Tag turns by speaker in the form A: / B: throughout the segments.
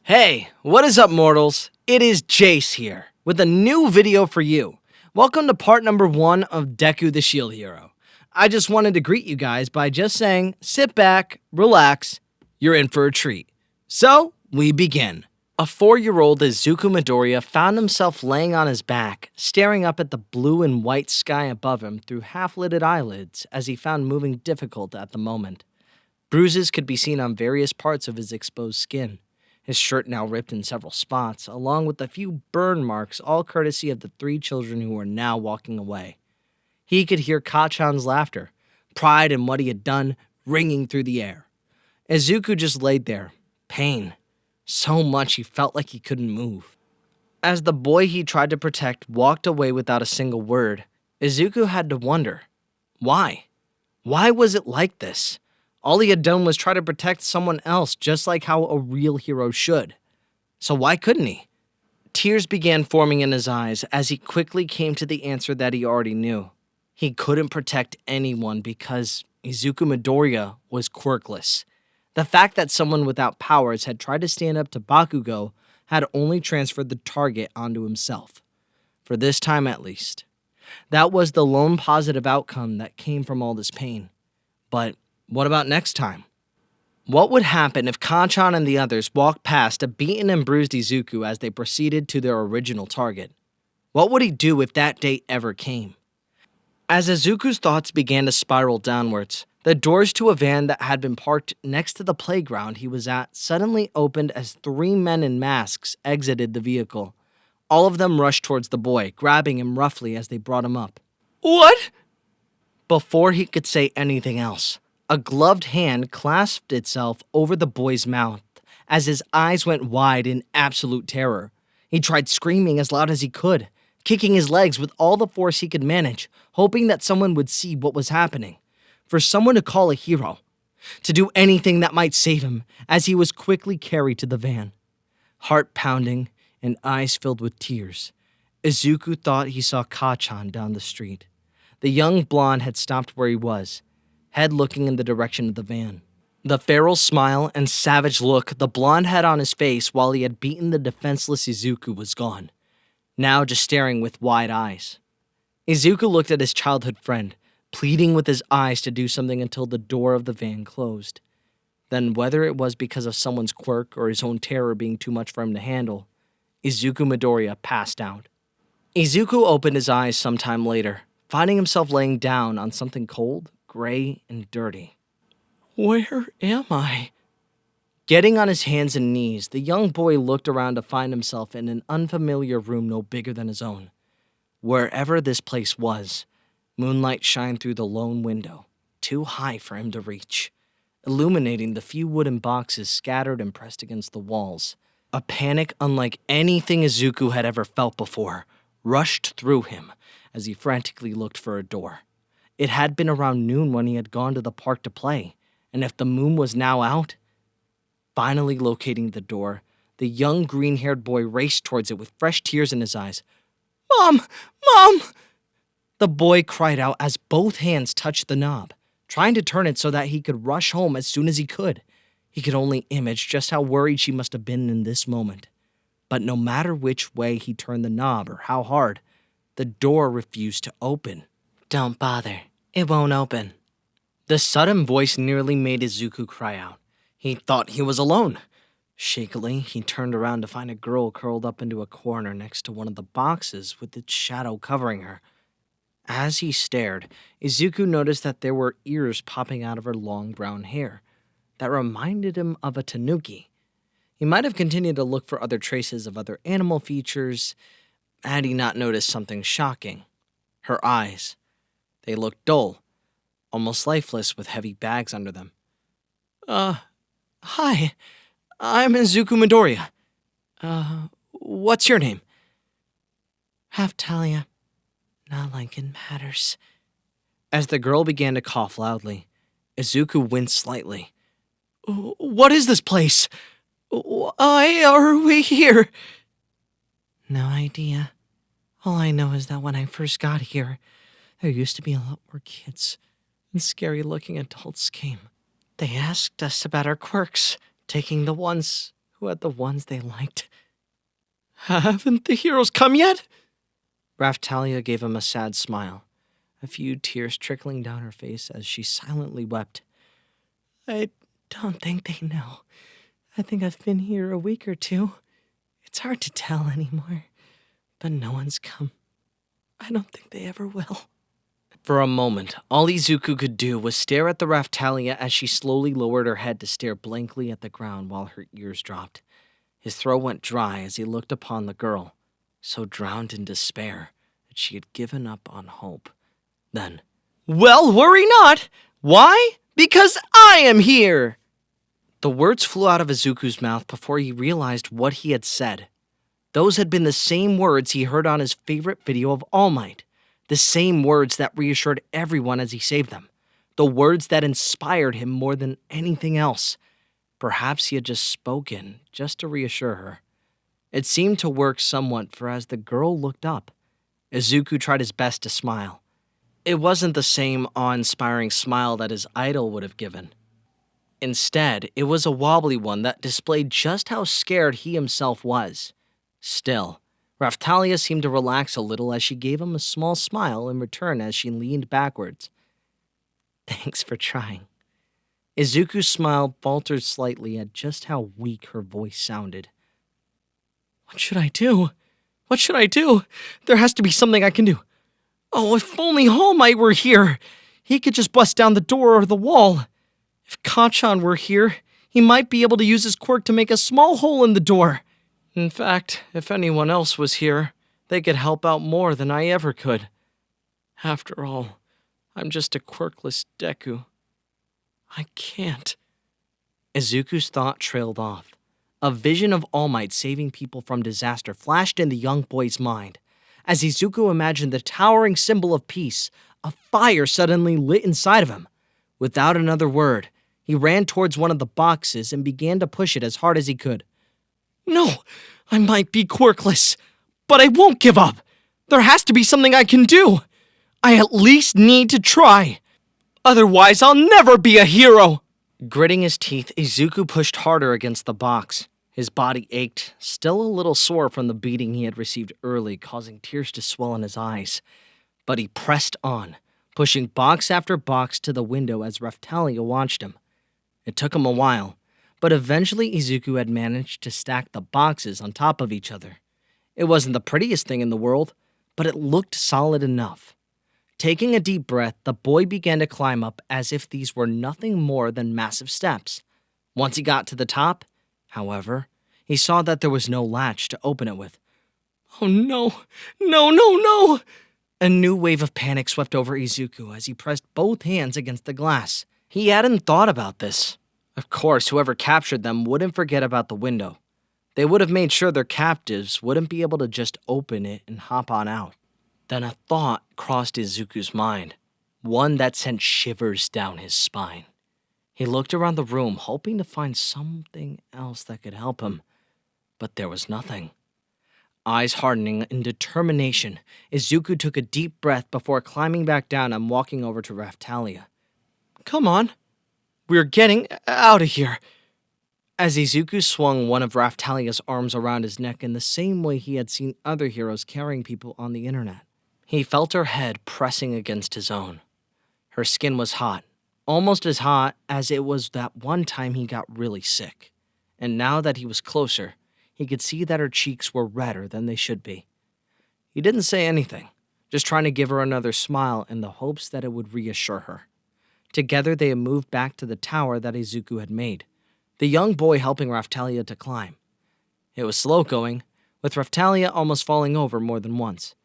A: Hey, what is up, mortals? It is Jace here with a new video for you. Welcome to part number 1 of Deku the Shield Hero. I just wanted to greet you guys by just saying, sit back, relax, you're in for a treat. So, we begin. A 4-year-old Izuku Midoriya found himself laying on his back, staring up at the blue and white sky above him through half-lidded eyelids as he found moving difficult at the moment. Bruises could be seen on various parts of his exposed skin. His shirt now ripped in several spots, along with a few burn marks, all courtesy of the 3 children who were now walking away. He could hear Kacchan's laughter, pride in what he had done, ringing through the air. Izuku just laid there, pain, so much he felt like he couldn't move. As the boy he tried to protect walked away without a single word, Izuku had to wonder, why? Why was it like this? All he had done was try to protect someone else, just like how a real hero should. So why couldn't he? Tears began forming in his eyes as he quickly came to the answer that he already knew. He couldn't protect anyone because Izuku Midoriya was quirkless. The fact that someone without powers had tried to stand up to Bakugo had only transferred the target onto himself. For this time at least. That was the lone positive outcome that came from all this pain. But what about next time? What would happen if Kacchan and the others walked past a beaten and bruised Izuku as they proceeded to their original target? What would he do if that day ever came? As Izuku's thoughts began to spiral downwards, the doors to a van that had been parked next to the playground he was at suddenly opened as 3 men in masks exited the vehicle. All of them rushed towards the boy, grabbing him roughly as they brought him up. "What?" Before he could say anything else, a gloved hand clasped itself over the boy's mouth as his eyes went wide in absolute terror. He tried screaming as loud as he could, kicking his legs with all the force he could manage, hoping that someone would see what was happening. For someone to call a hero, to do anything that might save him, as he was quickly carried to the van. Heart pounding and eyes filled with tears, Izuku thought he saw Kacchan down the street. The young blonde had stopped where he was, head looking in the direction of the van. The feral smile and savage look the blonde had on his face while he had beaten the defenseless Izuku was gone, now just staring with wide eyes. Izuku looked at his childhood friend, pleading with his eyes to do something until the door of the van closed. Then, whether it was because of someone's quirk or his own terror being too much for him to handle, Izuku Midoriya passed out. Izuku opened his eyes sometime later, finding himself laying down on something cold, gray, and dirty. Where am I? Getting on his hands and knees, the young boy looked around to find himself in an unfamiliar room no bigger than his own. Wherever this place was, moonlight shined through the lone window, too high for him to reach, illuminating the few wooden boxes scattered and pressed against the walls. A panic unlike anything Izuku had ever felt before rushed through him as he frantically looked for a door. It had been around noon when he had gone to the park to play, and if the moon was now out... Finally locating the door, the young green-haired boy raced towards it with fresh tears in his eyes. "Mom! Mom!" The boy cried out as both hands touched the knob, trying to turn it so that he could rush home as soon as he could. He could only image just how worried she must have been in this moment. But no matter which way he turned the knob or how hard, the door refused to open. "Don't bother. It won't open." The sudden voice nearly made Izuku cry out. He thought he was alone. Shakily, he turned around to find a girl curled up into a corner next to one of the boxes with its shadow covering her. As he stared, Izuku noticed that there were ears popping out of her long brown hair that reminded him of a tanuki. He might have continued to look for other traces of other animal features had he not noticed something shocking. Her eyes. They looked dull, almost lifeless with heavy bags under them. Hi, I'm Izuku Midoriya. What's your name?" "Haftalia. Not like it matters." As the girl began to cough loudly, Izuku winced slightly. "What is this place? Why are we here?" "No idea. All I know is that when I first got here, there used to be a lot more kids, and scary-looking adults came. They asked us about our quirks, taking the ones who had the ones they liked. Haven't the heroes come yet? Raphtalia gave him a sad smile, a few tears trickling down her face as she silently wept. I don't think they know. I think I've been here a week or two. It's hard to tell anymore, but no one's come. I don't think they ever will. For a moment, all Izuku could do was stare at the Raphtalia as she slowly lowered her head to stare blankly at the ground while her ears dropped. His throat went dry as he looked upon the girl, so drowned in despair that she had given up on hope. Then, well, worry not! Why? Because I am here! The words flew out of Izuku's mouth before he realized what he had said. Those had been the same words he heard on his favorite video of All Might. The same words that reassured everyone as he saved them. The words that inspired him more than anything else. Perhaps he had just spoken just to reassure her. It seemed to work somewhat, for as the girl looked up, Izuku tried his best to smile. It wasn't the same awe-inspiring smile that his idol would have given. Instead, it was a wobbly one that displayed just how scared he himself was. Still, Raphtalia seemed to relax a little as she gave him a small smile in return as she leaned backwards. Thanks for trying. Izuku's smile faltered slightly at just how weak her voice sounded. What should I do? What should I do? There has to be something I can do. Oh, if only All Might were here! He could just bust down the door or the wall. If Kacchan were here, he might be able to use his quirk to make a small hole in the door. In fact, if anyone else was here, they could help out more than I ever could. After all, I'm just a quirkless Deku. I can't. Izuku's thought trailed off. A vision of All Might saving people from disaster flashed in the young boy's mind. As Izuku imagined the towering symbol of peace, a fire suddenly lit inside of him. Without another word, he ran towards one of the boxes and began to push it as hard as he could. No, I might be quirkless, but I won't give up. There has to be something I can do. I at least need to try. Otherwise, I'll never be a hero. Gritting his teeth, Izuku pushed harder against the box. His body ached, still a little sore from the beating he had received early, causing tears to swell in his eyes. But he pressed on, pushing box after box to the window as Raphtalia watched him. It took him a while, but eventually Izuku had managed to stack the boxes on top of each other. It wasn't the prettiest thing in the world, but it looked solid enough. Taking a deep breath, the boy began to climb up as if these were nothing more than massive steps. Once he got to the top, however, he saw that there was no latch to open it with. Oh no! No, no, no! A new wave of panic swept over Izuku as he pressed both hands against the glass. He hadn't thought about this. Of course, whoever captured them wouldn't forget about the window. They would have made sure their captives wouldn't be able to just open it and hop on out. Then a thought crossed Izuku's mind, one that sent shivers down his spine. He looked around the room, hoping to find something else that could help him, but there was nothing. Eyes hardening in determination, Izuku took a deep breath before climbing back down and walking over to Raphtalia. Come on. We're getting out of here. As Izuku swung one of Raphtalia's arms around his neck in the same way he had seen other heroes carrying people on the internet, he felt her head pressing against his own. Her skin was hot, almost as hot as it was that one time he got really sick. And now that he was closer, he could see that her cheeks were redder than they should be. He didn't say anything, just trying to give her another smile in the hopes that it would reassure her. Together they had moved back to the tower that Izuku had made, the young boy helping Raphtalia to climb. It was slow going, with Raphtalia almost falling over more than once.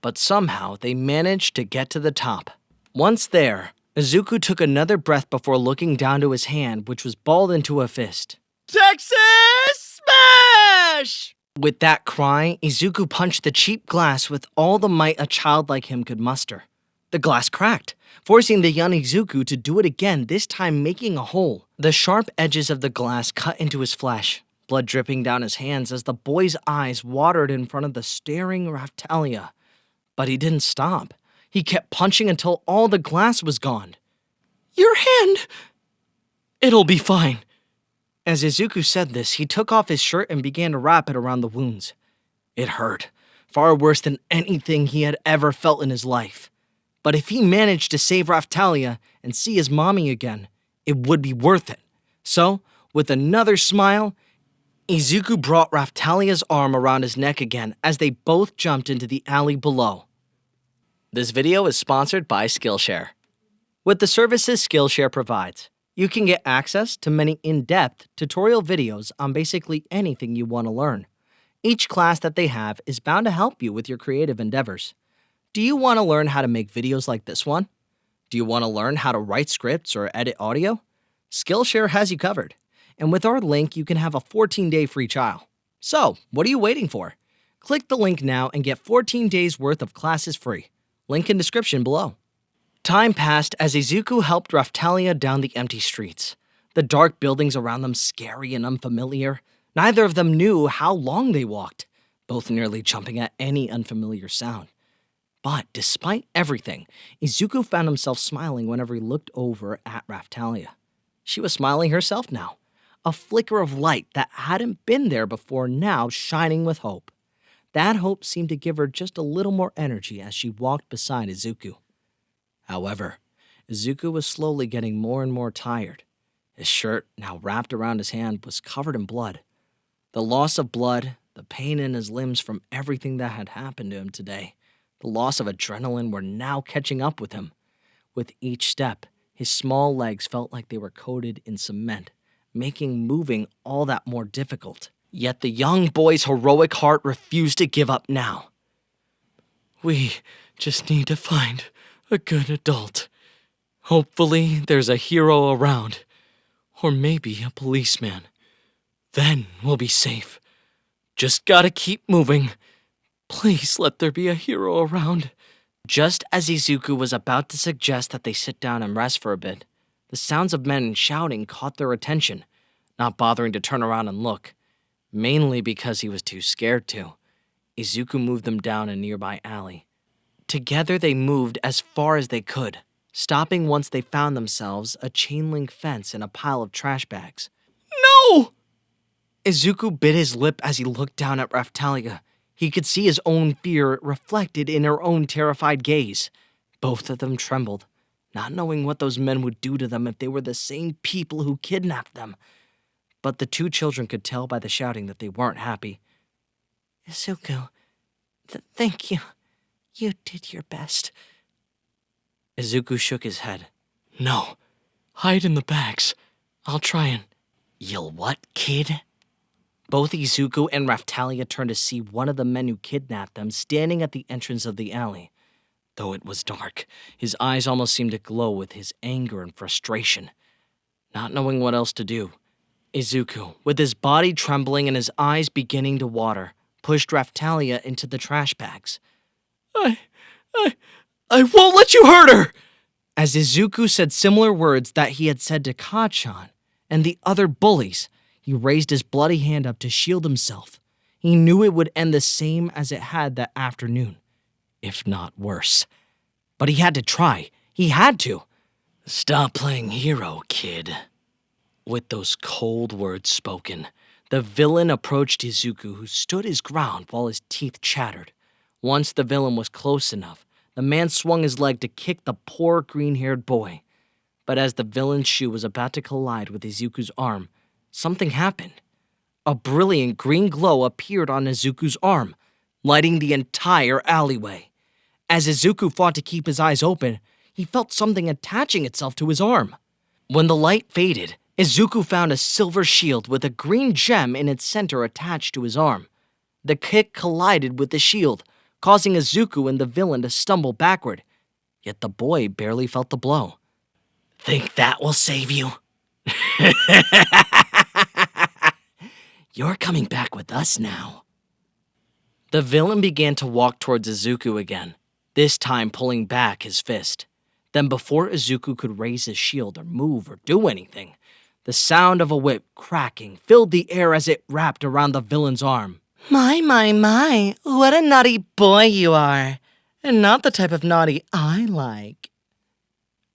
A: But somehow they managed to get to the top. Once there, Izuku took another breath before looking down to his hand, which was balled into a fist. Texas Smash! With that cry, Izuku punched the cheap glass with all the might a child like him could muster. The glass cracked, forcing the young Izuku to do it again, this time making a hole. The sharp edges of the glass cut into his flesh, blood dripping down his hands as the boy's eyes watered in front of the staring Raphtalia. But he didn't stop. He kept punching until all the glass was gone. Your hand! It'll be fine. As Izuku said this, he took off his shirt and began to wrap it around the wounds. It hurt, far worse than anything he had ever felt in his life. But if he managed to save Raphtalia and see his mommy again, it would be worth it. So, with another smile, Izuku brought Raphtalia's arm around his neck again as they both jumped into the alley below. This video is sponsored by Skillshare. With the services Skillshare provides, you can get access to many in-depth tutorial videos on basically anything you want to learn. Each class that they have is bound to help you with your creative endeavors. Do you want to learn how to make videos like this one? Do you want to learn how to write scripts or edit audio? Skillshare has you covered. And with our link, you can have a 14-day free trial. So, what are you waiting for? Click the link now and get 14 days worth of classes free. Link in description below. Time passed as Izuku helped Raphtalia down the empty streets. The dark buildings around them scary and unfamiliar. Neither of them knew how long they walked, both nearly jumping at any unfamiliar sound. But despite everything, Izuku found himself smiling whenever he looked over at Raphtalia. She was smiling herself now, a flicker of light that hadn't been there before now shining with hope. That hope seemed to give her just a little more energy as she walked beside Izuku. However, Izuku was slowly getting more and more tired. His shirt, now wrapped around his hand, was covered in blood. The loss of blood, the pain in his limbs from everything that had happened to him today, the loss of adrenaline were now catching up with him. With each step, his small legs felt like they were coated in cement, making moving all that more difficult. Yet the young boy's heroic heart refused to give up now. We just need to find a good adult. Hopefully there's a hero around, or maybe a policeman. Then we'll be safe. Just gotta keep moving. Please let there be a hero around. Just as Izuku was about to suggest that they sit down and rest for a bit, the sounds of men shouting caught their attention, not bothering to turn around and look, mainly because he was too scared to. Izuku moved them down a nearby alley. Together they moved as far as they could, stopping once they found themselves a chain-link fence and a pile of trash bags. No! Izuku bit his lip as he looked down at Raphtalia. He could see his own fear reflected in her own terrified gaze. Both of them trembled, not knowing what those men would do to them if they were the same people who kidnapped them. But the two children could tell by the shouting that they weren't happy. Izuku, thank you. You did your best. Izuku shook his head. No, hide in the bags. I'll try and... You'll what, kid? Both Izuku and Raphtalia turned to see one of the men who kidnapped them standing at the entrance of the alley. Though it was dark, his eyes almost seemed to glow with his anger and frustration. Not knowing what else to do, Izuku, with his body trembling and his eyes beginning to water, pushed Raphtalia into the trash bags. I won't let you hurt her! As Izuku said similar words that he had said to Kachan and the other bullies, he raised his bloody hand up to shield himself. He knew it would end the same as it had that afternoon, if not worse. But he had to try. He had to. Stop playing hero, kid. With those cold words spoken, the villain approached Izuku, who stood his ground while his teeth chattered. Once the villain was close enough, the man swung his leg to kick the poor green-haired boy. But as the villain's shoe was about to collide with Izuku's arm, something happened. A brilliant green glow appeared on Izuku's arm, lighting the entire alleyway. As Izuku fought to keep his eyes open, he felt something attaching itself to his arm. When the light faded, Izuku found a silver shield with a green gem in its center attached to his arm. The kick collided with the shield, causing Izuku and the villain to stumble backward. Yet the boy barely felt the blow. Think that will save you? You're coming back with us now. The villain began to walk towards Izuku again, this time pulling back his fist. Then before Izuku could raise his shield or move or do anything, the sound of a whip cracking filled the air as it wrapped around the villain's arm. My, what a naughty boy you are, and not the type of naughty I like.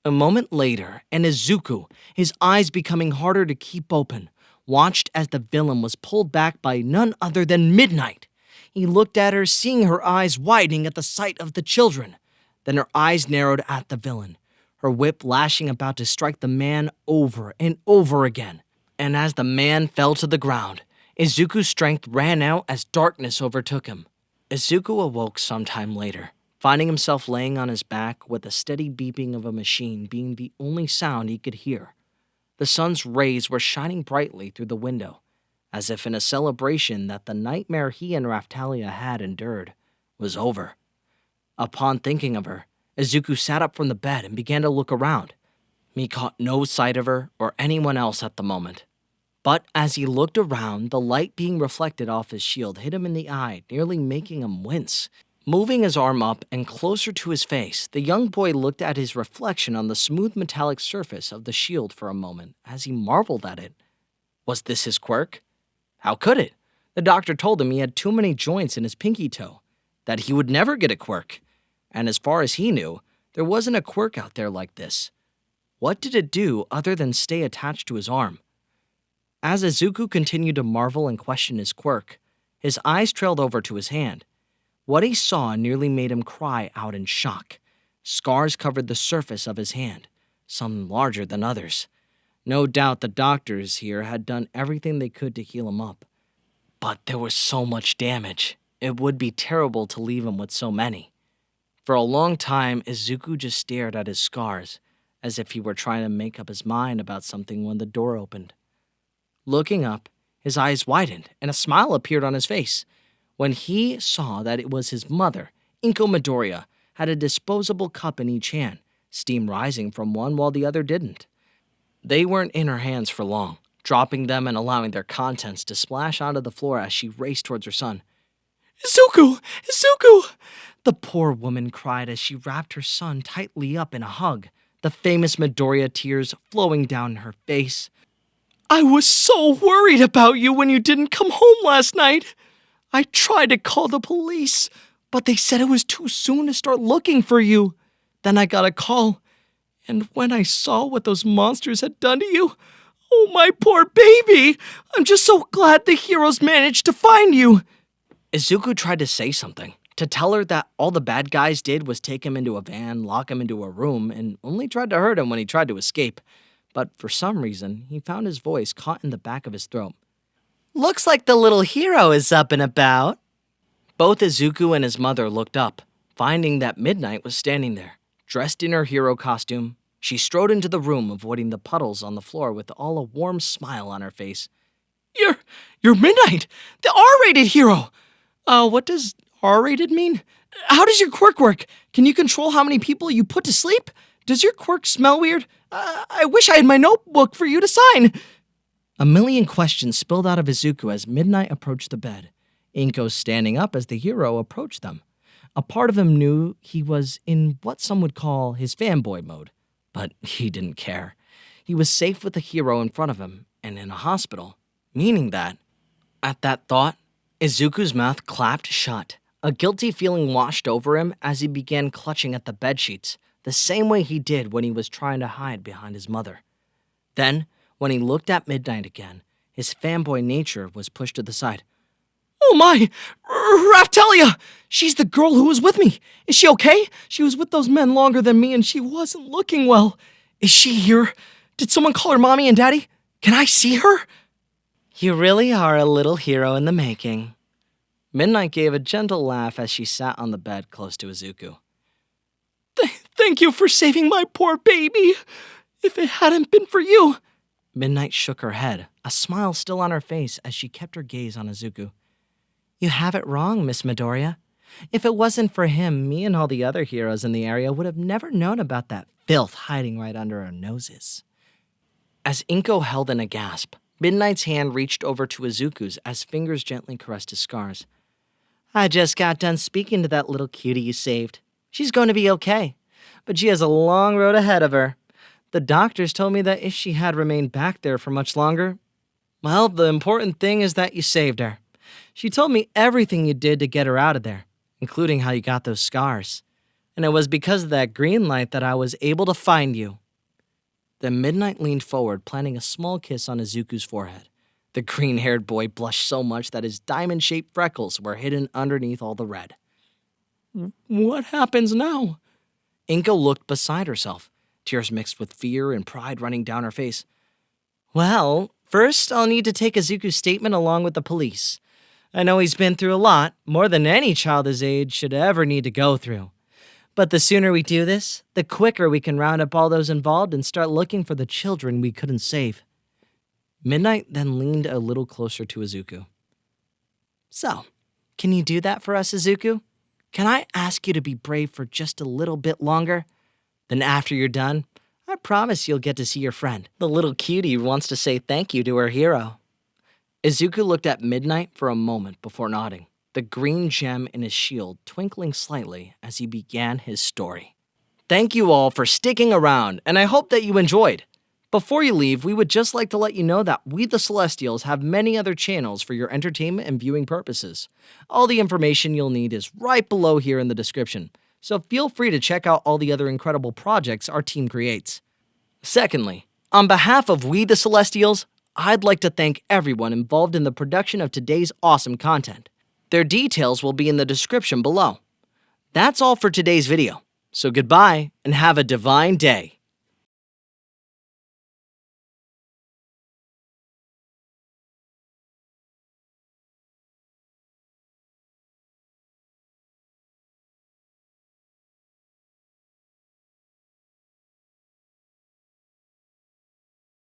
A: A moment later, and Izuku, his eyes becoming harder to keep open, watched as the villain was pulled back by none other than Midnight. He looked at her, seeing her eyes widening at the sight of the children. Then her eyes narrowed at the villain, her whip lashing about to strike the man over and over again. And as the man fell to the ground, Izuku's strength ran out as darkness overtook him. Izuku awoke sometime later, finding himself laying on his back with the steady beeping of a machine being the only sound he could hear. The sun's rays were shining brightly through the window, as if in a celebration that the nightmare he and Raphtalia had endured was over. Upon thinking of her, Izuku sat up from the bed and began to look around. He caught no sight of her or anyone else at the moment. But as he looked around, the light being reflected off his shield hit him in the eye, nearly making him wince. Moving his arm up and closer to his face, the young boy looked at his reflection on the smooth metallic surface of the shield for a moment as he marveled at it. Was this his quirk? How could it? The doctor told him he had too many joints in his pinky toe, that he would never get a quirk. And as far as he knew, there wasn't a quirk out there like this. What did it do other than stay attached to his arm? As Izuku continued to marvel and question his quirk, his eyes trailed over to his hand. What he saw nearly made him cry out in shock. Scars covered the surface of his hand, some larger than others. No doubt the doctors here had done everything they could to heal him up. But there was so much damage. It would be terrible to leave him with so many. For a long time, Izuku just stared at his scars, as if he were trying to make up his mind about something when the door opened. Looking up, his eyes widened and a smile appeared on his face when he saw that it was his mother. Inko Midoriya had a disposable cup in each hand, steam rising from one while the other didn't. They weren't in her hands for long, dropping them and allowing their contents to splash onto the floor as she raced towards her son. "Izuku! Izuku!" The poor woman cried as she wrapped her son tightly up in a hug, the famous Midoriya tears flowing down her face. "I was so worried about you when you didn't come home last night. I tried to call the police, but they said it was too soon to start looking for you. Then I got a call, and when I saw what those monsters had done to you, oh, my poor baby, I'm just so glad the heroes managed to find you." Izuku tried to say something, to tell her that all the bad guys did was take him into a van, lock him into a room, and only tried to hurt him when he tried to escape. But for some reason, he found his voice caught in the back of his throat. "Looks like the little hero is up and about." Both Izuku and his mother looked up, finding that Midnight was standing there, dressed in her hero costume. She strode into the room, avoiding the puddles on the floor with all a warm smile on her face. You're Midnight, the R-rated hero! What does R-rated mean? How does your quirk work? Can you control how many people you put to sleep? Does your quirk smell weird? I wish I had my notebook for you to sign." A million questions spilled out of Izuku as Midnight approached the bed, Inko standing up as the hero approached them. A part of him knew he was in what some would call his fanboy mode, but he didn't care. He was safe with the hero in front of him and in a hospital, meaning that, at that thought, Izuku's mouth clapped shut. A guilty feeling washed over him as he began clutching at the bedsheets, the same way he did when he was trying to hide behind his mother. Then, when he looked at Midnight again, his fanboy nature was pushed to the side. "Oh my! Raphtalia! She's the girl who was with me! Is she okay? She was with those men longer than me and she wasn't looking well. Is she here? Did someone call her mommy and daddy? Can I see her?" "You really are a little hero in the making." Midnight gave a gentle laugh as she sat on the bed close to Izuku. Thank you for saving my poor baby. If it hadn't been for you." Midnight shook her head, a smile still on her face as she kept her gaze on Izuku. "You have it wrong, Miss Midoriya. If it wasn't for him, me and all the other heroes in the area would have never known about that filth hiding right under our noses." As Inko held in a gasp, Midnight's hand reached over to Izuku's as fingers gently caressed his scars. "I just got done speaking to that little cutie you saved. She's going to be okay, but she has a long road ahead of her. The doctors told me that if she had remained back there for much longer, well, the important thing is that you saved her. She told me everything you did to get her out of there, including how you got those scars. And it was because of that green light that I was able to find you." Then Midnight leaned forward, planting a small kiss on Izuku's forehead. The green-haired boy blushed so much that his diamond-shaped freckles were hidden underneath all the red. What happens now? Inko looked beside herself, tears mixed with fear and pride running down her face. Well, first I'll need to take Izuku's statement along with the police. I know he's been through a lot, more than any child his age should ever need to go through. But the sooner we do this, the quicker we can round up all those involved and start looking for the children we couldn't save. Midnight then leaned a little closer to Izuku. So, can you do that for us, Izuku? Can I ask you to be brave for just a little bit longer? Then after you're done, I promise you'll get to see your friend. The little cutie who wants to say thank you to her hero. Izuku looked at Midnight for a moment before nodding, the green gem in his shield twinkling slightly as he began his story. Thank you all for sticking around, and I hope that you enjoyed. Before you leave, we would just like to let you know that we the Celestials have many other channels for your entertainment and viewing purposes. All the information you'll need is right below here in the description, so feel free to check out all the other incredible projects our team creates. Secondly, on behalf of we the Celestials, I'd like to thank everyone involved in the production of today's awesome content. Their details will be in the description below. That's all for today's video, so goodbye and have a divine day.